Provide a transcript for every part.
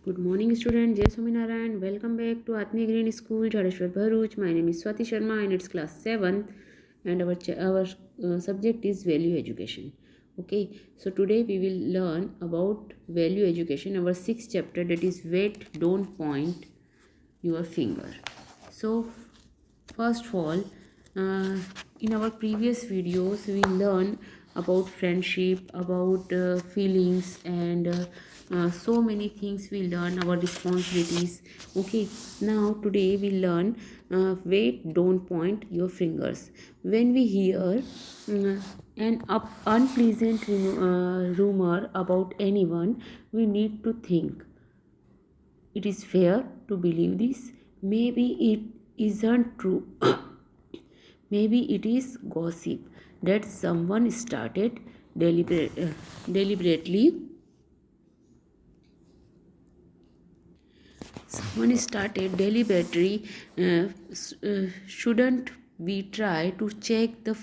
Good morning, student. Jai Swaminarayan. Welcome back to Atmi Green School, Jadeshwar Bharuch. My name is Swati Sharma, and it's class 7th, and our subject is value education. Okay, so today we will learn about value education. Our sixth chapter, that is wait, don't point your finger. So first of all, uh, in our previous videos we learn about friendship, about feelings, and so many things we learn, our responsibilities. Okay, now today we learn wait, don't point your fingers. When we hear unpleasant rumor about anyone, we need to think, it is fair to believe this. Maybe it isn't true. Maybe it is gossip that someone started deliberately. Someone started deliberately. Shouldn't we try to check the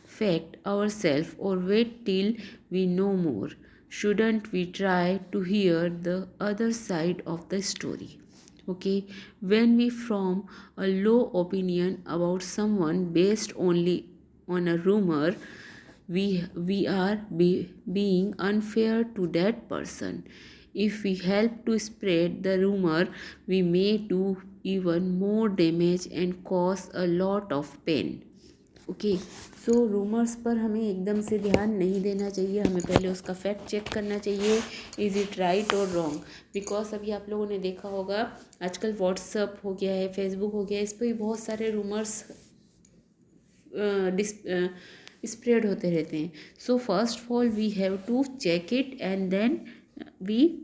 fact ourselves, or wait till we know more? Shouldn't we try to hear the other side of the story? Okay, when we form a low opinion about someone based only on a rumor, we are being unfair to that person. If we help to spread the rumor, we may do even more damage and cause a lot of pain. Okay, so rumours पर हमें एकदम से ध्यान नहीं देना चाहिए. हमें पहले उसका फैक्ट चेक करना चाहिए, इज़ इट राइट और रॉन्ग. बिकॉज अभी आप लोगों ने देखा होगा, आजकल व्हाट्सअप हो गया है, फेसबुक हो गया है, इस पर भी बहुत सारे रूमर्स स्प्रेड होते रहते हैं. So first of all we have to check it, and then we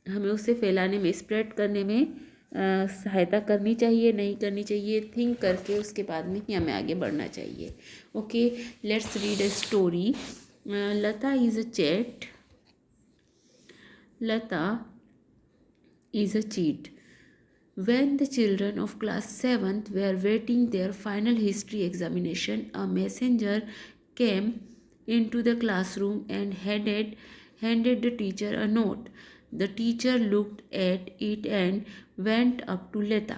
हमें उसे फैलाने में, स्प्रेड करने में सहायता करनी चाहिए, नहीं करनी चाहिए, थिंक करके उसके बाद में ही हमें आगे बढ़ना चाहिए. Okay, let's read a story. Lata is a chat. Lata is a cheat. When the children of class 7th were waiting their final history examination, a messenger came into the classroom and handed the teacher a note. The teacher looked at it and went up to Lata.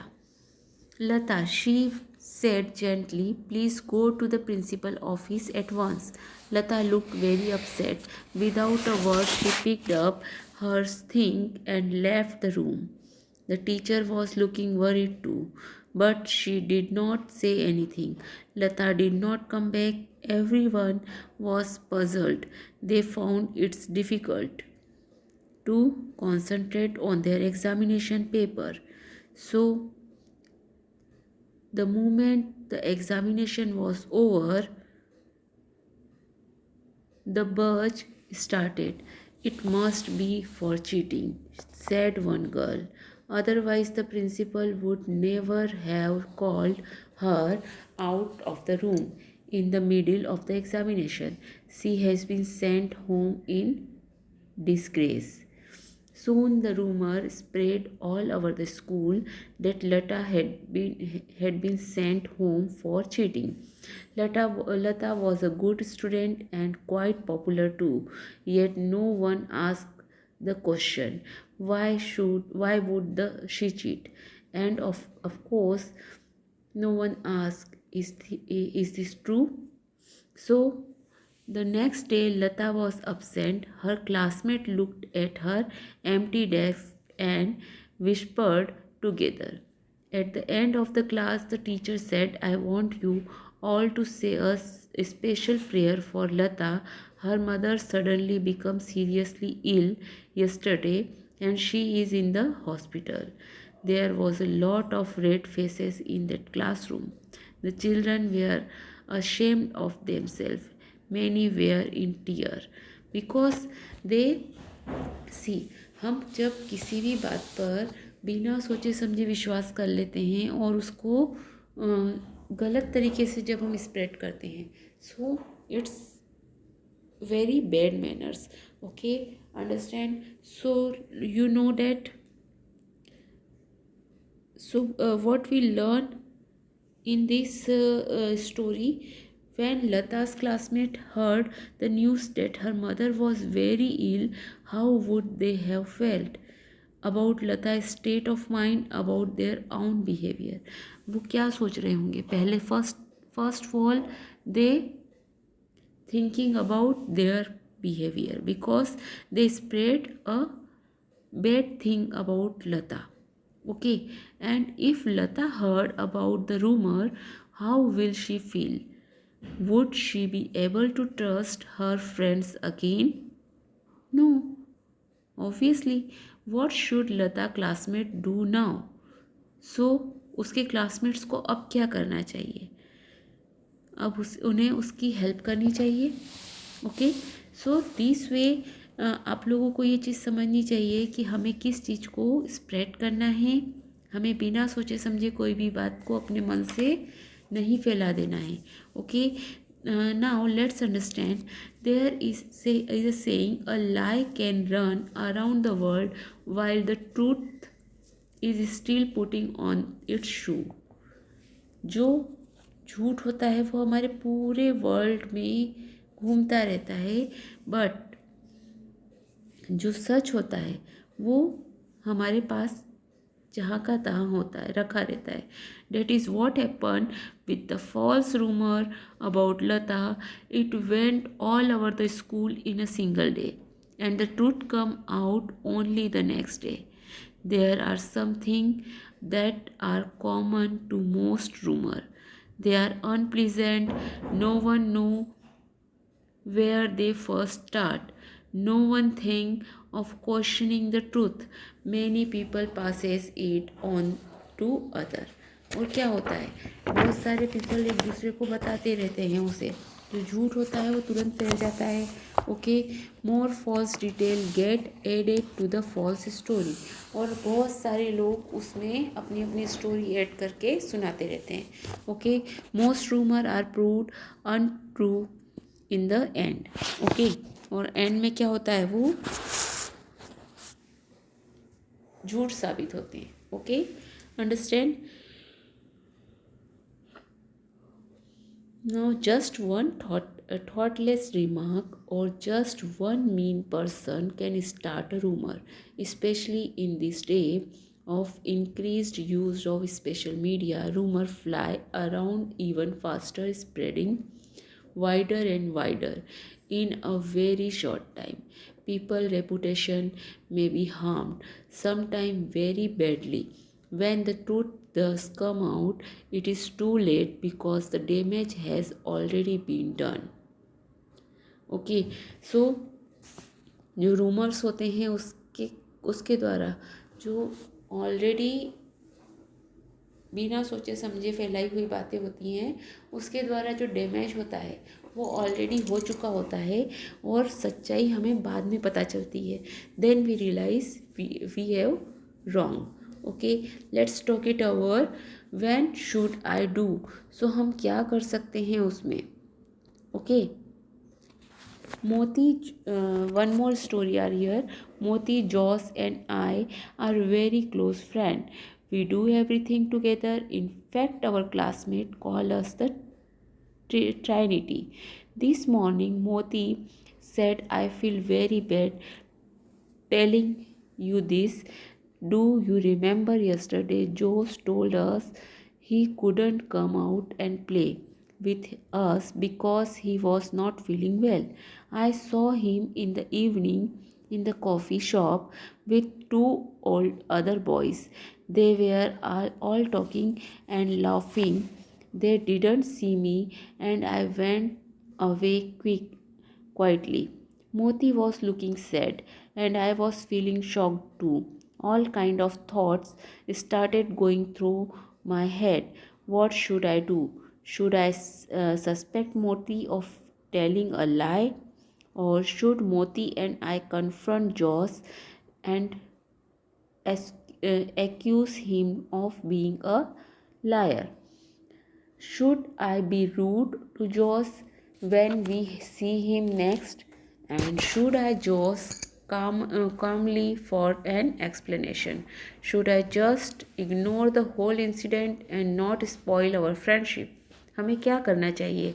Lata, she said gently, please go to the principal office at once. Lata looked very upset. Without a word, she picked up her thing and left the room. The teacher was looking worried too, but she did not say anything. Lata did not come back. Everyone was puzzled. They found it difficult to concentrate on their examination paper. So, the moment the examination was over, the birch started. It must be for cheating, said one girl. Otherwise, the principal would never have called her out of the room in the middle of the examination. She has been sent home in disgrace. Soon the rumor spread all over the school that Lata had been sent home for cheating. Lata was a good student and quite popular too, yet no one asked the question, why would she cheat? And of course no one asked, is this true? So the next day, Lata was absent. Her classmate looked at her empty desk and whispered together. At the end of the class, the teacher said, I want you all to say a special prayer for Lata. Her mother suddenly became seriously ill yesterday and she is in the hospital. There was a lot of red faces in that classroom. The children were ashamed of themselves. Many were in tears because they see, हम जब किसी भी बात पर बिना सोचे समझे विश्वास कर लेते हैं और उसको गलत तरीके से जब हम स्प्रेड करते हैं, so it's very bad manners. Okay, understand? So you know that. So what we learn in this story, when Lata's classmate heard the news that her mother was very ill, how would they have felt? About Lata state of mind about their own behaviour. वो क्या सोच रहे होंगे? पहले first of all they thinking about their behavior because they spread a bad thing about Lata. Okay, and if Lata heard about the rumor, how will she feel? Would she be able to trust her friends again? No, obviously. What should Lata classmate do now? So उसके classmates को अब क्या करना चाहिए? अब उन्हें उसकी help करनी चाहिए। ओके, सो दिस वे आप लोगों को ये चीज़ समझनी चाहिए कि हमें किस चीज़ को स्प्रेड करना है। हमें बिना सोचे समझे कोई भी बात को अपने मन से नहीं फैला देना है। Okay, now let's understand there is a saying a lie can run around the world while the truth is still putting on its shoe. जो झूठ होता है वो हमारे पूरे वर्ल्ड में घूमता रहता है, बट जो सच होता है वो हमारे पास जहाँ का तहाँ होता है, रखा रहता है। That is what happen with the false rumour about Lata. It went all over the school in a single day and the truth come out only the next day. There are some things that are common to most rumor. They are unpleasant. No one know where they first start. No one think of questioning the truth. Many people passes it on to other. और क्या होता है? बहुत सारे people एक दूसरे को बताते रहते हैं उसे। जो झूठ होता है वो तुरंत फैल जाता है। Okay, more false detail get added to the false story. और बहुत सारे लोग उसमें अपनी अपनी स्टोरी ऐड करके सुनाते रहते हैं। Okay, most rumour are proved untrue in the end. Okay, और एंड में क्या होता है? वो झूठ साबित होते हैं। Okay, understand? Now, just one thoughtless remark or just one mean person can start a rumor, especially in this day of increased use of social media. Rumor fly around even faster, spreading wider and wider in a very short time. People's reputation may be harmed, sometimes very badly. When the truth does come out, it is too late because the damage has already been done. Okay, so जो rumours होते हैं उसके द्वारा जो already बिना सोचे समझे फैलाई हुई बातें होती हैं, उसके द्वारा जो डैमेज होता है वो ऑलरेडी हो चुका होता है और सच्चाई हमें बाद में पता चलती है। Then we realize we have wrong. Okay, let's talk it over. When should I do? So हम क्या कर सकते हैं उसमें? Okay, Moti, one more story are here. Moti, Josh and I are very close friend. We do everything together. In fact, our classmate call us the Trinity. This morning, Moti said, I feel very bad telling you this. Do you remember yesterday Josh told us he couldn't come out and play with us because he was not feeling well? I saw him in the evening in the coffee shop with two old other boys. They were all talking and laughing. They didn't see me and I went away quietly. Moti was looking sad and I was feeling shocked too. All kind of thoughts started going through my head. What should I do? Should I suspect Moti of telling a lie? Or should Moti and I confront Josh and accuse him of being a liar? Should I be rude to Josh when we see him next? And should I just calmly for an explanation? Should I just ignore the whole incident and not spoil our friendship? हमें क्या करना चाहिए?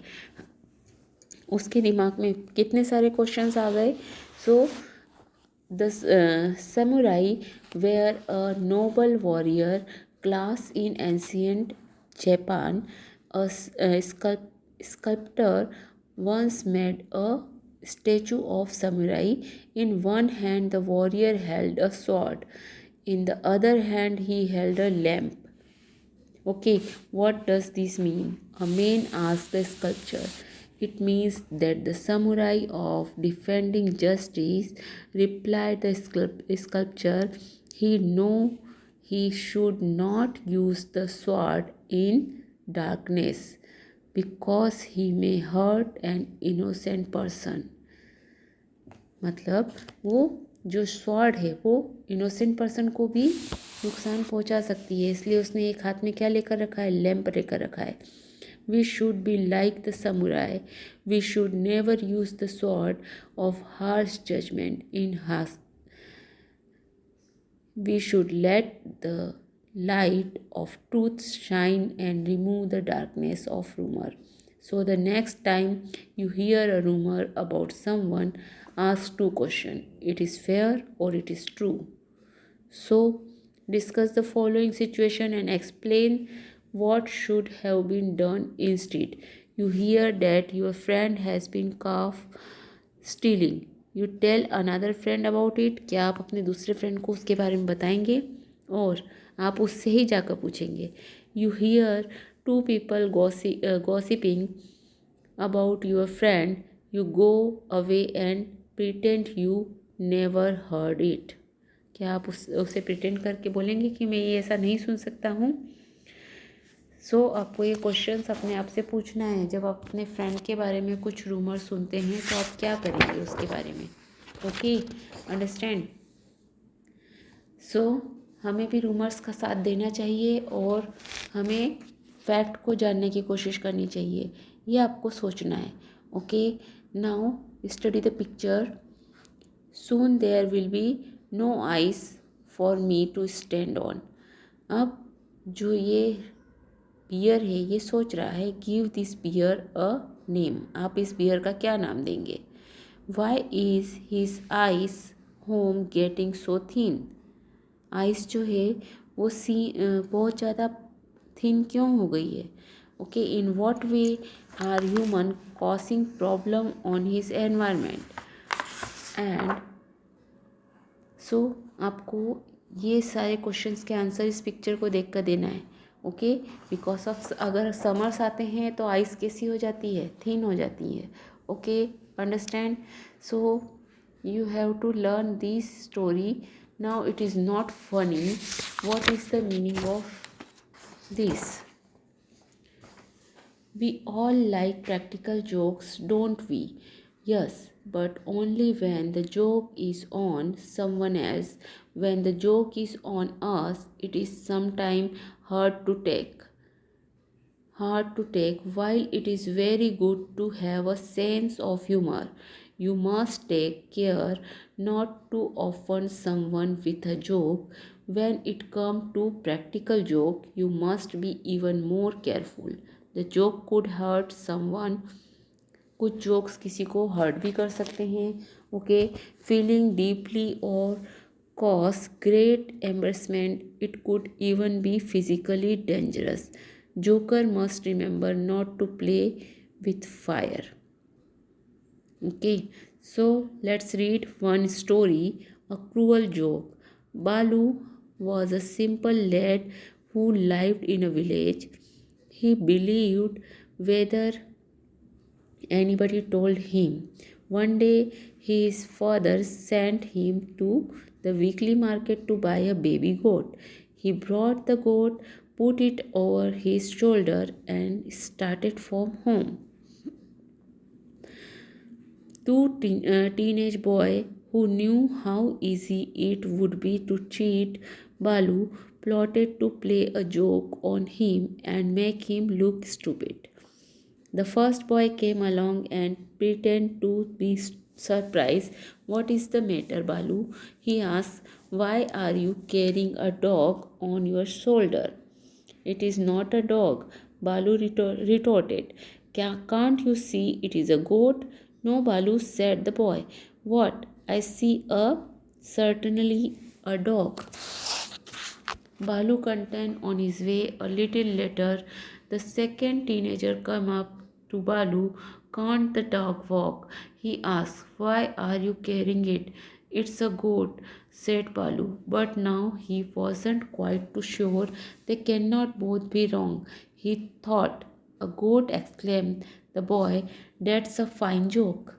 उसके दिमाग में कितने सारे questions आ गए। सो The samurai were a noble warrior class in ancient Japan. A sculptor once made a statue of samurai. In one hand, the warrior held a sword. In the other hand, he held a lamp. Okay, what does this mean? A man asked the sculptor. It means that the samurai of defending justice, replied the sculpture. He know he should not use the sword in darkness because he may hurt an innocent person. मतलब वो जो sword है वो innocent person को भी नुकसान पहुंचा सकती है, इसलिए उसने एक हाथ में क्या लेकर रखा है, लैंप लेकर रखा है. We should be like the samurai. We should never use the sword of harsh judgement in haste. We should let the light of truth shine and remove the darkness of rumor. So the next time you hear a rumor about someone, ask two questions. It is fair or it is true. So discuss the following situation and explain what should have been done instead. You hear that your friend has been caught stealing. You tell another friend about it. क्या आप अपने दूसरे friend को उसके बारे में बताएंगे और आप उससे ही जाकर पूछेंगे. You hear two people gossiping about your friend. You go away and pretend you never heard it. क्या आप उसे प्रिटेंड करके बोलेंगे कि मैं ये ऐसा नहीं सुन सकता हूँ. आपको ये क्वेश्चंस अपने आप से पूछना है. जब आप अपने फ्रेंड के बारे में कुछ रूमर सुनते हैं तो आप क्या करेंगे उसके बारे में. Okay, understand. हमें भी रूमर्स का साथ देना चाहिए और हमें फैक्ट को जानने की कोशिश करनी चाहिए. ये आपको सोचना है. Okay, now study the picture. Soon there will be no ice for me to stand on. अब जो ये बियर है ये सोच रहा है give this bear a name. आप इस बियर का क्या नाम देंगे. Why is his ice home getting so thin. Ice जो है वो बहुत ज़्यादा थिन क्यों हो गई है. Okay, in what way are human causing problem on his environment. And आपको ये सारे क्वेश्चंस के आंसर इस पिक्चर को देख कर देना है. ओके, बिकॉज ऑफ अगर समर्स आते हैं तो आइस कैसी हो जाती है, थिन हो जाती है. Okay, understand. You have to learn this story. Now it is not funny. What is the meaning of this. We all like practical jokes, don't we? Yes, but only when the joke is on someone else. When the joke is on us, it is sometimes hard to take. While it is very good to have a sense of humor, you must take care not to offend someone with a joke. When it comes to practical joke, you must be even more careful. The joke could hurt someone. कुछ jokes किसी को hurt भी कर सकते हैं. Okay, feeling deeply और cause great embarrassment. It could even be physically dangerous. Joker must remember not to play with fire. Okay, let's read one story. A cruel joke. Balu was a simple lad who lived in a village. He believed whether anybody told him. One day his father sent him to the weekly market to buy a baby goat. He brought the goat, put it over his shoulder and started for home. Teenage boy who knew how easy it would be to cheat Balu plotted to play a joke on him and make him look stupid. The first boy came along and pretended to be surprised. What is the matter, Balu? He asked. Why are you carrying a dog on your shoulder? It is not a dog, Balu retorted. Can't you see it is a goat? No, Balu, said the boy. What? I see a Certainly a dog. Balu continued on his way. A little later, the second teenager came up to Balu. Can't the dog walk? He asked. Why are you carrying it? It's a goat, said Balu. But now he wasn't quite too sure. They cannot both be wrong, he thought. A goat, exclaimed the boy. That's a fine joke,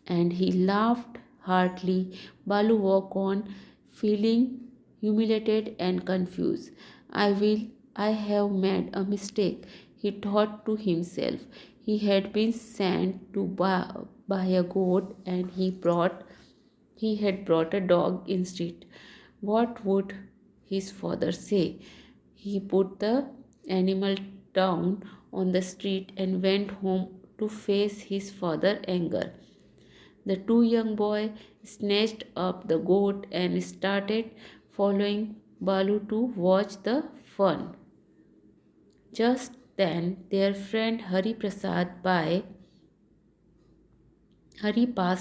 and he laughed heartily. Balu walked on, feeling humiliated and confused. I have made a mistake, he thought to himself. He had been sent to buy a goat, and he had brought a dog instead. What would his father say? He put the animal down on the street and went home to face his father's anger. The two young boys snatched up the goat and started following Balu to watch the fun. Just then their friend Hari passed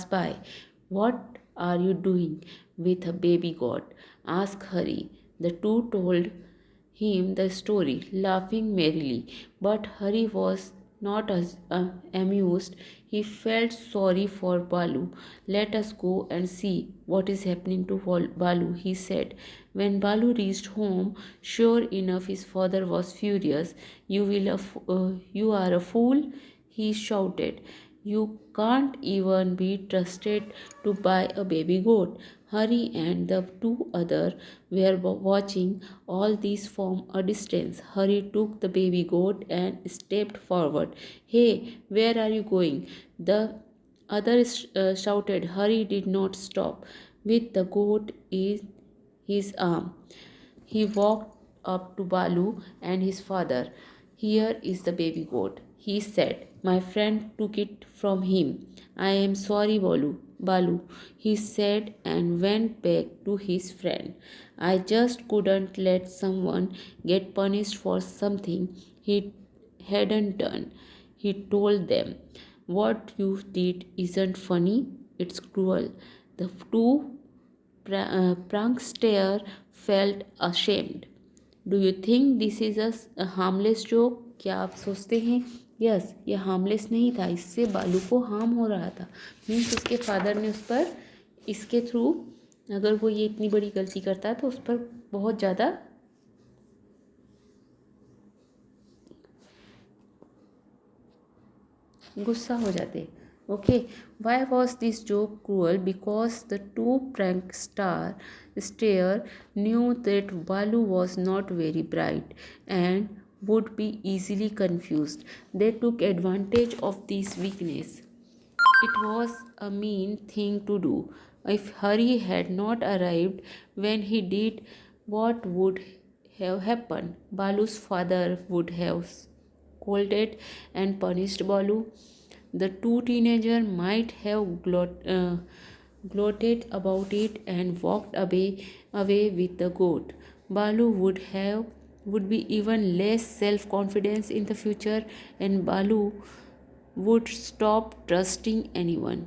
by. What are you doing with a baby goat? Asked Hari. The two told him the story, laughing merrily. But Hari was not as amused. He felt sorry for Balu. Let us go and see what is happening to Balu, he said. When Balu reached home, sure enough, his father was furious. You are a fool, he shouted. You can't even be trusted to buy a baby goat. Hari and the two others were watching all this from a distance. Hari took the baby goat and stepped forward. Hey, where are you going? The others shouted. Hari did not stop. With the goat in his arm, he walked up to Balu and his father. Here is the baby goat, he said. My friend took it from him. I am sorry, Balu, he said and went back to his friend. I just couldn't let someone get punished for something he hadn't done. He told them, what you did isn't funny, it's cruel. The two prankster felt ashamed. Do you think this is a harmless joke? क्या आप सोचते हैं yes ये harmless नहीं था, इससे बालू को हार्म हो रहा था। मीन्स उसके फादर ने उस पर इसके थ्रू अगर वो ये इतनी बड़ी गलती करता है तो उस पर बहुत ज़्यादा गुस्सा हो जाते। Okay, why was this joke cruel? Because the two prankster knew that Balu was not very bright and would be easily confused. They took advantage of this weakness. It was a mean thing to do. If Hari had not arrived when he did, what would have happened? Balu's father would have scolded and punished Balu. The two teenagers might have gloated about it and walked away with the goat. Balu would be even less self-confidence in the future, and Balu would stop trusting anyone.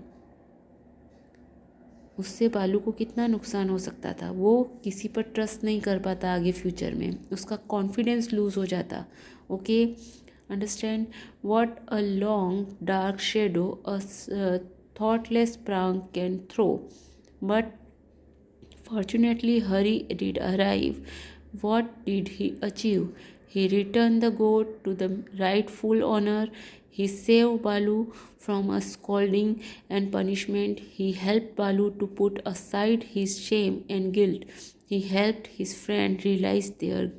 उससे बालू को कितना नुकसान हो सकता था, वो किसी पर ट्रस्ट नहीं कर पाता आगे फ्यूचर में, उसका कॉन्फिडेंस लूज हो जाता। Okay, understand what a long dark shadow a thoughtless prank can throw. But fortunately Hari did arrive. What did he achieve? He returned the goat to the rightful owner. He saved Balu from a scolding and punishment. He helped Balu to put aside his shame and guilt. He helped his friend realize their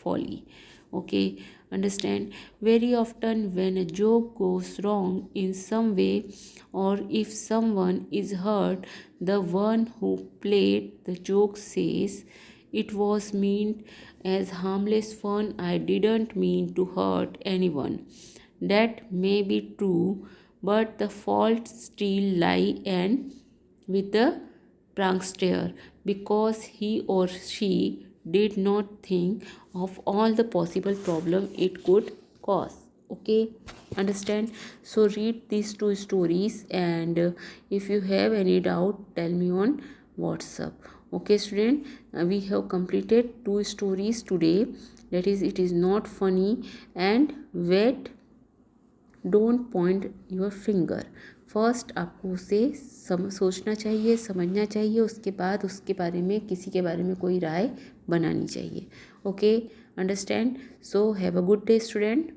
folly. Okay, understand, very often when a joke goes wrong in some way, or if someone is hurt, the one who played the joke says, it was meant as harmless fun, I didn't mean to hurt anyone. That may be true, but the fault still lie and with the prankster, because he or she did not think of all the possible problem it could cause. Okay, understand? So read these two stories, and if you have any doubt, tell me on WhatsApp. Okay student, we have completed 2 stories today. That is, it is not funny and wet, don't point your finger. First आपको उसे सोचना चाहिए, समझना चाहिए, उसके बाद उसके बारे में, किसी के बारे में कोई राय बनानी चाहिए. Okay, understand. So have a good day student.